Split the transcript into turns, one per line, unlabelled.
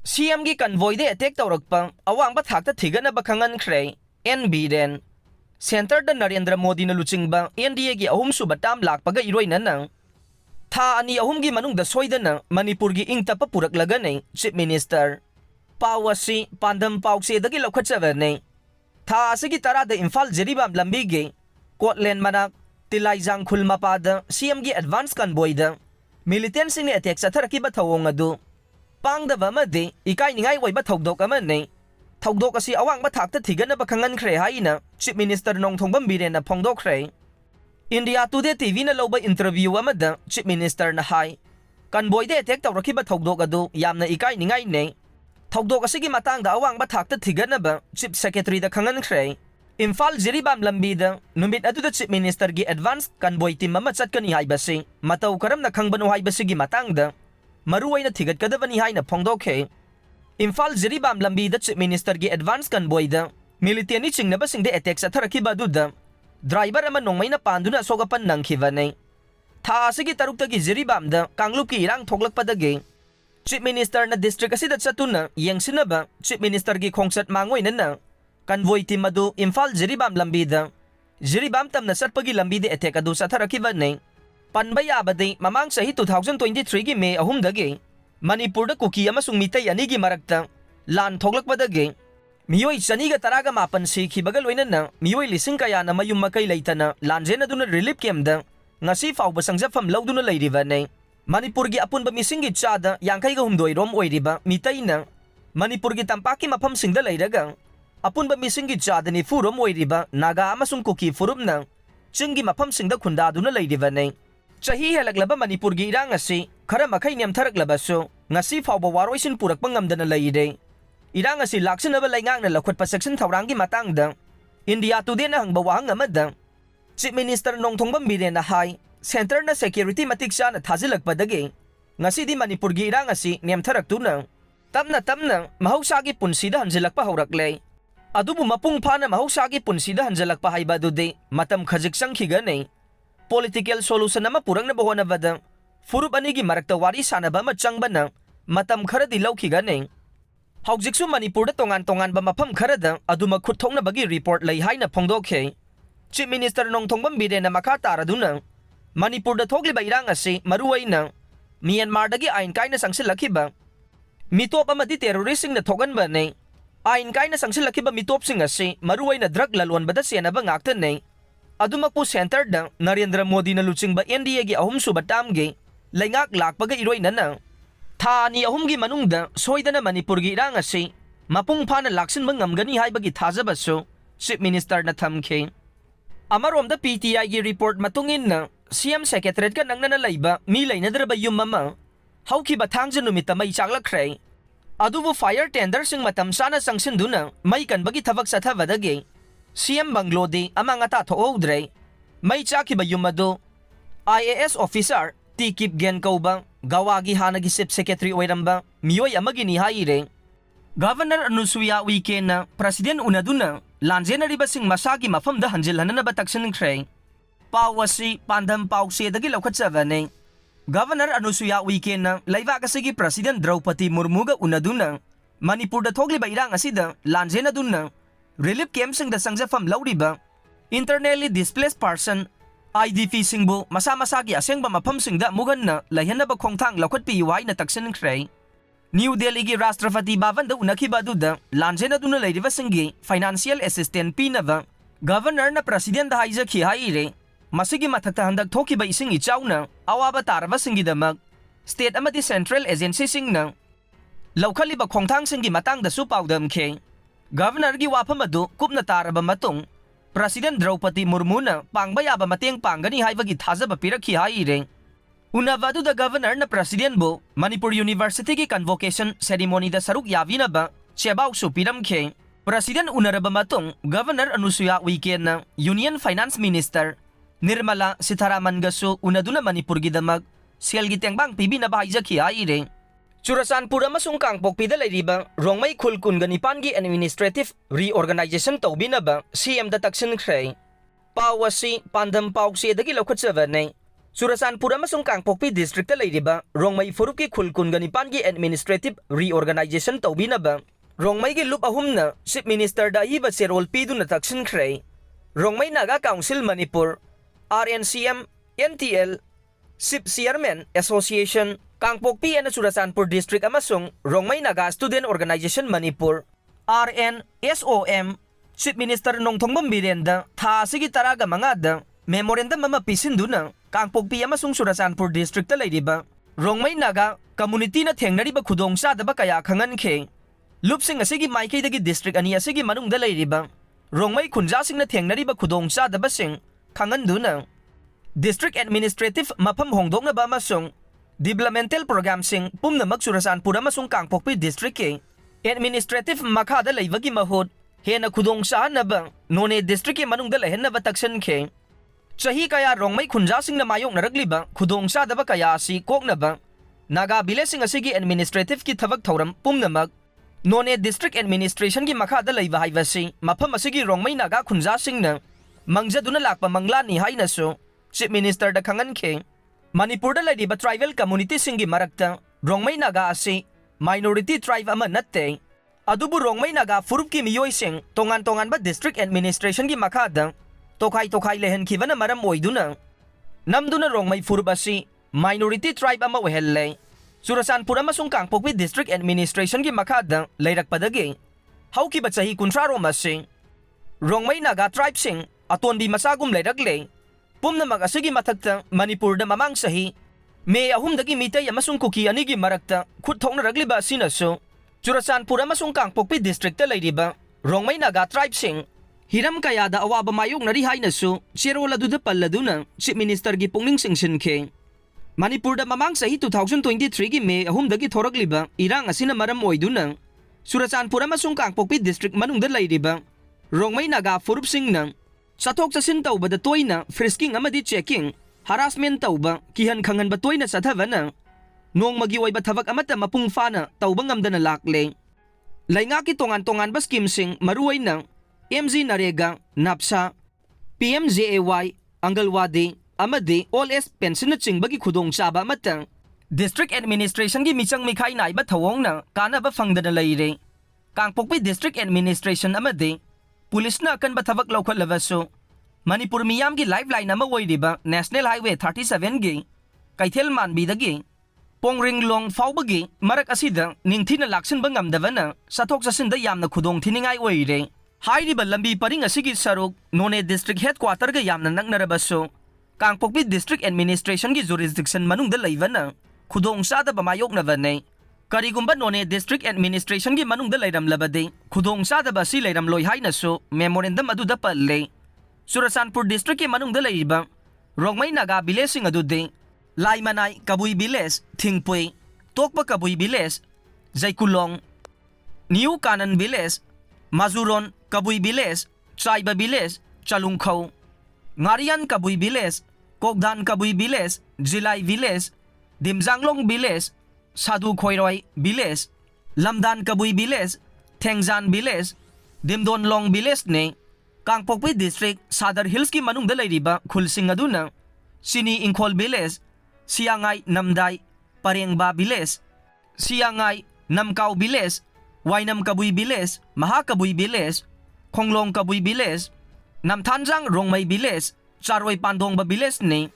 CM gi convoy de attack tawrakpa awang ba thakta thigana ba Khre NB den Center da Narendra Modina Luchingba NDA gi ahum suba tam Lakpaga Eroinana Tha ani ahum gi Manungda Soidana Manipurgi Tappa Puraklagani Chief Minister Pawasi Pandam Paukse dagi lokhatchavane Tha asigi tara da Imphal Leiriba lambi gi Kotlen manak Tilaizang Khul mapada CM gi advance convoy da militant sing attack sa tharaki ba thawong adu Pangda Vamadi, Ikai Ningai way but Togdok Amane. Togdok asi awang batak the Tigana Bakangkhre Haina, Chief Minister Nong Tongbambire na Pongdokre. India Today TV na loba interview Amada, Chief Minister na Hai. Convoy de attack Rakiba Togdokado, Yamna Ikai Ningai ne. Togdok asigi matang da awang batak the Tigana ba, Chief Secretary da Kangpokpida. Imphal Leiriba lambida, numit adu the Chief Minister gi advance convoy team mamatsat kani haibasi, mataw karam na kangbano haibasi gi matang da. Maruay na tigat kadavani hai na Pongdokhe. Imphal Leiriba lambi da Chief Minister gi advance convoy da military chingnabasing de attack sa tharakiba duda driver ama nongmai na panduna sogapan nangkhivane. Tha asigi tarukta gi Leiriba da Kanglup ki irang thoglakpada gi Chief Minister na district asida chatuna yengsinaba Chief Minister gi khongsat mangoy na convoy team adu Imphal Leiriba lambi da Leiriba tam na satpagi lambi de attack adu sa tharakibane. Panbaya abadi mamang sahi 2023 gi May ahum dagi Manipur da kuki amasung mitay ani gi marakta lan thoglakpadagi miyoi chaniga taraga mapan sikhi bagal oinana miyoi lising kaya na mayum makai leitana Lanjennaduna relief camp da ngasi fawba sangjafam lawduna leiriba ne Manipur gi apun ba mising gi chada yangkai ga humdoi rom oiriba mitay na Manipur gi tampaki mafam singda leiraga apun ba mising gi chada ni furom oiriba naga amasung kuki furum na chingi mafam singda khundaduna leiriba ne Chahi halaglaba Manipur gi irang asi khara makai niam tharaklaba so ngasi fawba waroisin purakpa ngamdana leide irang asi laksinaba laingang na lakhutpa section thawrang gi matang da India Today na hangba wahang amada Chief Minister Nong Tongbambire na hai center na security matik siya na thazilakpadagi ngasi di Manipur gi irang asi niam tharaktuna tamna mahausagi punsida hanjilhakpa haurakle adubu mapung phana mahausagi punsida hanjilhakpa haiba dude matam khajik sangkhigane Political solution nama purang na bahona bada furup anigi marakta wari sanaba ma changba na matam khara di lawkhigane haujiksu Manipur da tongan ba mafam khara da aduma khutthong na bagi report lei haina phongdokhe Chief Minister Nong Tongbambire na makha taraduna Manipur da thogliba irang asi maruai na Myanmar dagi ain kaina sangsilakhiba mitop amadi terroristing na thoganba ne ain kaina sangsilakhiba mitop sing asi maruai na drug lalwan bada senaba ngakta ne Adumakpu center da Narendra Modina Luchingba NDA gi ahum suba tam gi laingak Lakpaga Eroinana Tha ani ahum gi Manungda Soidana Manipur gi irang asi mapung phana laksin mangamgani haibagi thajaba so Chief Minister na thamkhe Amarom da PTI gi report matungin na CM Secretariat ka nangna na leiba mi leinadraba yum mama hauki bathangja numita mai chaklakre adubu fire tender sing matam sana sangsinduna mai kanbagi thabak sa thavadagi CM Banglodi amang ata thoodre may chaki ba yumado IAS officer tikip gen kauba gawagi hanagi Chief Secretary oiramba miyoy amagini haire Governor Anusuiya Uikey na President Unnaduna Lanjennaribasing Masagi Maphamda Hanjilhannaba Taksinkhre Pawasi Pandam Paukse dagi lokhatchavane Governor Anusuiya Uikey na laiva kasigi President Draupadi Murmu ga Unnaduna Manipur da thogliba irang asida Lanjennaduna Relief camp sing da sangjafam lawriba internally displaced person IDP singbu masa-masagi asengba mafam singda mugan na Laihannaba khongthang laukhatpi yuai na Taksinkhre New Delhi gi Rashtrapati Bhavan da unakhiba duda Lanjennaduna leiriba singi financial assistance pinaba Governor na President da haijakhi haire masigi mathakta handak thokiba ising ichauna awaba taraba singidamak state amadi central agency singna laukhaliba khongthang singi matang da su paudamkhe Governor gi wafam adu kupna taraba matung President Draupadi Murmu na pangbaya ba mateng panggani haibagi thajaba pirakhi haire unavadu da Governor na President bo Manipur University gi convocation ceremony da saruk yavina ba chebau su piramkhe President unaraba matung Governor Anusuiya Uikey na Union Finance Minister Nirmala Sitharaman gasu Unnaduna Manipur gi damag selgi tengbang pibi na bahaijakhi haire Churachandpur Amasung Kangpokpida Leiriba Rongmei Khul Kunganipan gi administrative reorganization Toubinaba CM da Taksinkhre Pawasi Pandam Paukse dagi lokhatchavane Churachandpur amasung Kangpokpi district ta Leiriba Rongmei Furup ki Khul Kunganipan ki administrative reorganization Toubinaba Rongmei gi lup ahumna Chief Minister da hiba serol piduna Taksinkhre Rongmei Naga Council Manipur RNCM NTL Chief Chairman Association Kangpokpi and Churachandpur district amasung Rongmei Naga Student Organization Manipur RNSOM Chief Minister Nongthongbam Birenda tha asigi taraga mangada memorandum ama pisinduna Kangpokpi amasung Churachandpur district ta Leiriba Rongmei Naga community na thengnariba khudong sadaba kaya khangankhe lupsing asigi maikeidagi district ani asigi manungda Leiriba Rongmei khunjasing na thengnariba khudong sadaba sing khanganduna district administrative mafam hongdoknaba amasung developmental program sing pumnamak Churachandpur amasung Kangpokpi district ke administrative makhada leibagi mahut hena khudong sahanaba none district ke manungda lehenaba Taksinkhre Chahi kaya Rongmei khunjasing na mayok naragliba khudong sadaba kaya asi koknaba Naga bilesing asigi administrative ki thabak thauram pumnamak none district administration ki makhada leiba haibasi mafam asigi Rongmei Naga khunjasing na mangjaduna lakpa manglani hainasu Chief Minister da khangankhe Manipur da Leiriba tribal community singi marakta Rongmei Naga asi minority tribe ama natte adubu Rongmei Naga furup ki miyoi sing tongan ba district administration ki makhada tokai lehen khibana maram oiduna namduna Rongmei furup asi minority tribe ama ohelle Churachandpur amasung Kangpokpi district administration ki makhada leirakpadagi haukiba chahi 30 rom asi Rongmei Naga tribe sing atonbi masagum leirakle pumnamak asigi mathakta Manipur da mamang sahi May ahumdagi mitay amasung kuki anigi marakta khut thongna ragliba asinasu Churachandpur amasung Kangpokpi district ta Leiriba Rongmei Naga tribe sing hiram kayada awaba mayok nari hainasu cherola duda palladuna Chief Minister gi pungning singsinkhe Manipur da mamang sahi 2023 gi May ahumdagi thoragliba irang asina maram oiduna Churachandpur amasung Kangpokpi district manungda Leiriba Rongmei Naga furup singna chathok chasin tawbada toina frisking amadi checking harassment tawba kihan khangan ba toina sathavana nongmagi oiba thabak amata mapung fana tawba ngamdana lakle lainga ki tongan ba scheme sing maruwaina MG Narega Napsa PMJAY Angalwadi amadi All S pension na chingbagi khudong chaba amata district administration gi michang mikhai nai ba thawongna kana ba fangdana leire Kangpokpi district administration amadi police na kan ba thabak lawkhat lavasu Manipur miyam gi lifeline ama oiriba National Highway 37 gi Kaithel Manbi dagi Pongring Long faubagi marak asida ningthina laksin ba ngamdavana sathok chasin da yamna khudong thiningai oire hairiba lambi paring asigi saruk none district headquarter ga yamna naknarabasu Kangpokpi district administration gi jurisdiction manungda leivana khudong sada ba mayokna vane karigumba none district administration gi manungda leiram labade khudong sada ba si leiram loi hainasu memorandum aduda palle Churachandpur district ki manungda leiba Rongmei Naga bilesing adude Laimanai Kabui Biles Thingpui Tokpa Kabui Biles Jaikulong New Kanan Biles Mazuron Kabui Biles Chaiba Biles Chalungkhau Ngarian Kabui Biles Kokdan Kabui Biles Jilai Biles Dimjanglong Biles Sadhu Khoiroi Biles Lamdan Kabui Biles Thengjan Biles Dimdonlong Biles ne Kangpokpi district Sadar Hills ki manungda Leiriba Khul sing aduna Sini Ingkhol Biles Siangai Namdai Parengba Biles Siangai Namkau Biles Wainam Kabui Biles Mahakabui Biles Khonglong Kabui Biles Namthanjang Rongmei Biles Charoi Pandongba Biles ne